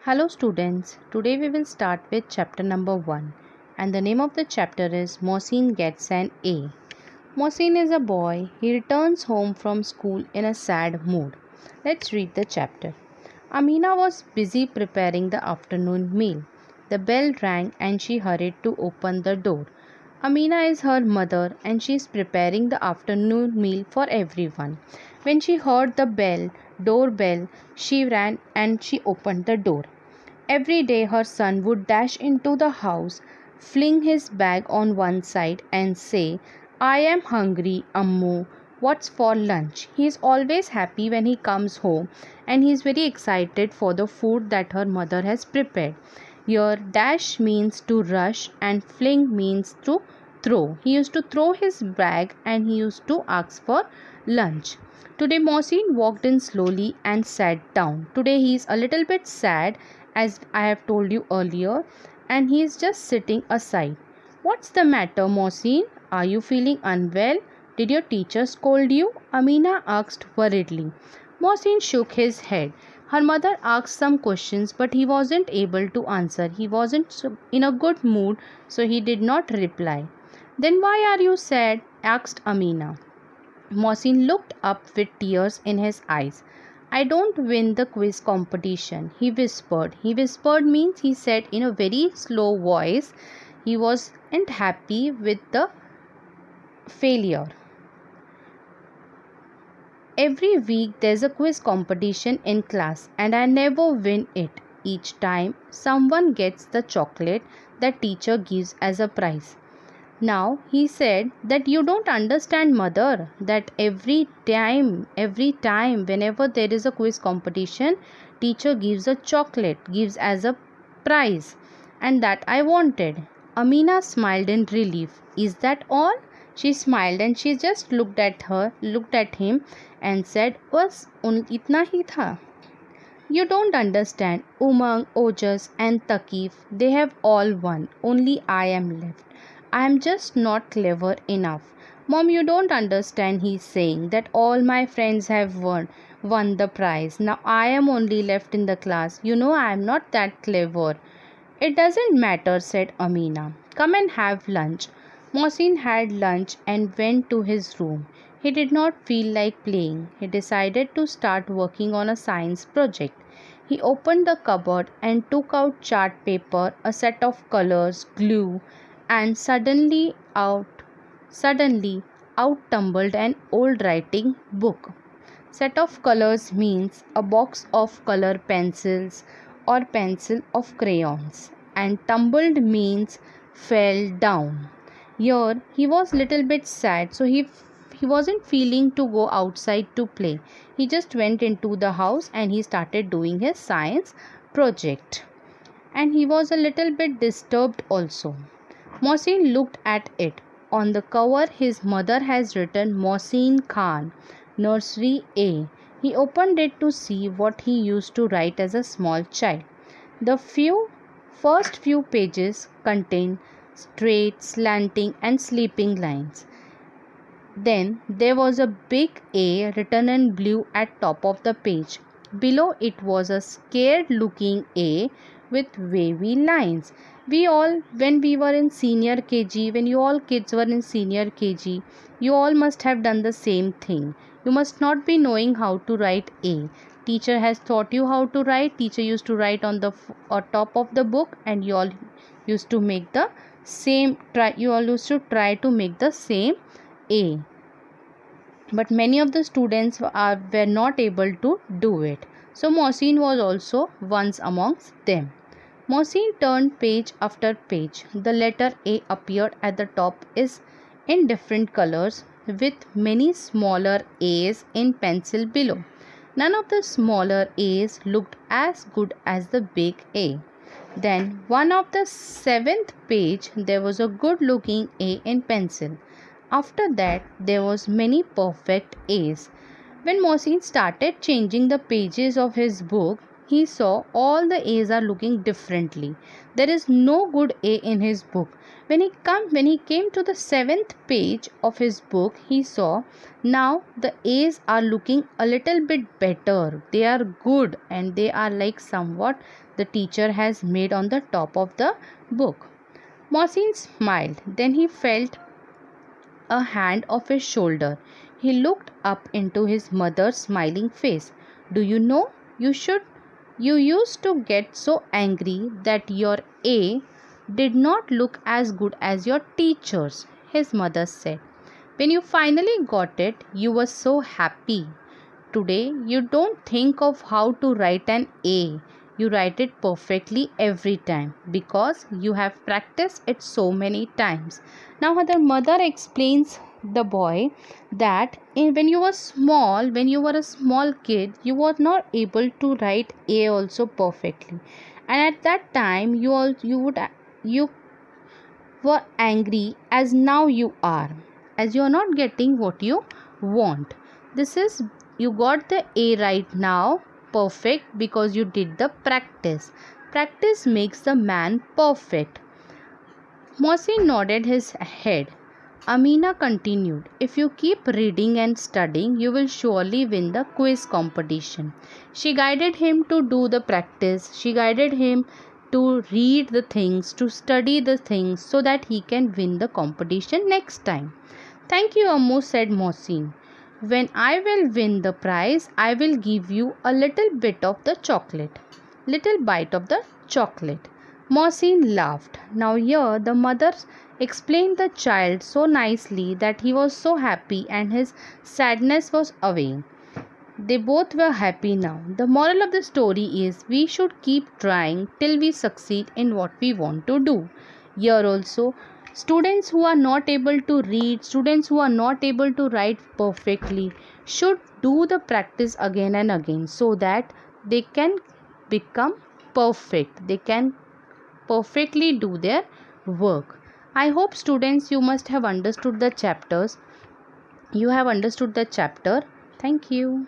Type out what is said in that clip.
Hello students, today we will start with chapter number 1 and the name of the chapter is Mohsin Gets an A. Mohsin is a boy. He returns home from school in a sad mood. Let's read the chapter. Amina was busy preparing the afternoon meal. The bell rang and she hurried to open the door. Amina is her mother and she is preparing the afternoon meal for everyone. When she heard the doorbell, she ran and she opened the door. Every day her son would dash into the house, fling his bag on one side and say, "I am hungry, Ammu. What's for lunch?" He is always happy when he comes home and he is very excited for the food that her mother has prepared. Here, dash means to rush and fling means to throw. He used to throw his bag and he used to ask for lunch. Today, Mohsin walked in slowly and sat down. Today, he is a little bit sad, as I have told you earlier, and he is just sitting aside. "What's the matter, Mohsin? Are you feeling unwell? Did your teacher scold you?" Amina asked worriedly. Mohsin shook his head. Her mother asked some questions, but he wasn't able to answer. He wasn't in a good mood, so he did not reply. "Then why are you sad?" asked Amina. Mohsin looked up with tears in his eyes. "I don't win the quiz competition," he whispered. He whispered means he said in a very slow voice. He wasn't happy with the failure. "Every week there's a quiz competition in class and I never win it. Each time someone gets the chocolate that teacher gives as a prize." Now he said that "You don't understand, mother, that every time whenever there is a quiz competition, teacher gives a chocolate, gives as a prize, and that I wanted." Amina smiled in relief. "Is that all?" She smiled and she just looked at him and said, "Was itna hi tha?" "You don't understand. Umang, Ojas and Takif, they have all won. Only I am left. I am just not clever enough." "Mom, you don't understand," he's saying, "that all my friends have won the prize. Now I am only left in the class. You know I am not that clever." "It doesn't matter," said Amina. "Come and have lunch." Mohsin had lunch and went to his room. He did not feel like playing. He decided to start working on a science project. He opened the cupboard and took out chart paper, a set of colors, glue, and suddenly out tumbled an old writing book. Set of colors means a box of color pencils or pencil of crayons, and tumbled means fell down. Here he was little bit sad, so he wasn't feeling to go outside to play. He just went into the house and he started doing his science project. And he was a little bit disturbed also. Mohsin looked at it. On the cover his mother has written Mohsin Khan, Nursery A. He opened it to see what he used to write as a small child. The first few pages contained straight, slanting and sleeping lines. Then there was a big A written in blue at top of the page. Below it was a scared looking A with wavy lines. When we were in senior KG, when you all kids were in senior KG, you all must have done the same thing. You must not be knowing how to write A. Teacher has taught you how to write. Teacher used to write on the top of the book, and you all used to make the same. You all used to try to make the same A. But many of the students were not able to do it. So Mohsin was also once amongst them. Mohsin turned page after page. The letter A appeared at the top is in different colors with many smaller A's in pencil below. None of the smaller A's looked as good as the big A. Then one of the seventh page there was a good looking A in pencil. After that there was many perfect A's. When Mohsin started changing the pages of his book, he saw all the A's are looking differently. There is no good A in his book. When he came to the 7th page of his book, he saw now the A's are looking a little bit better. They are good and they are like somewhat the teacher has made on the top of the book. Mohsin smiled. Then he felt a hand off his shoulder. He looked up into his mother's smiling face. Do you know, you used to get so angry that your A did not look as good as your teacher's, his mother said. When you finally got it, you were so happy. Today, you don't think of how to write an A. You write it perfectly every time because you have practiced it so many times. Now, the mother explains the boy that when you were a small kid, you were not able to write A also perfectly, and at that time you were angry as now you are, as you are not getting what you want. This is, you got the A right now perfect because you did the practice. Practice makes the man perfect. Mohsin nodded his head. Amina continued, if you keep reading and studying, you will surely win the quiz competition. She guided him to do the practice. She guided him to read the things, to study the things so that he can win the competition next time. Thank you, Ammu, said Mohsin. When I will win the prize, I will give you a little bit of the chocolate. Little bite of the chocolate. Mohsin laughed. Now here the mother explained the child so nicely that he was so happy and his sadness was away. They both were happy now. The moral of the story is we should keep trying till we succeed in what we want to do. Here also, students who are not able to read, students who are not able to write perfectly should do the practice again and again so that they can become perfect. They can perfectly do their work. I hope students, you must have understood the chapters. You have understood the chapter. Thank you.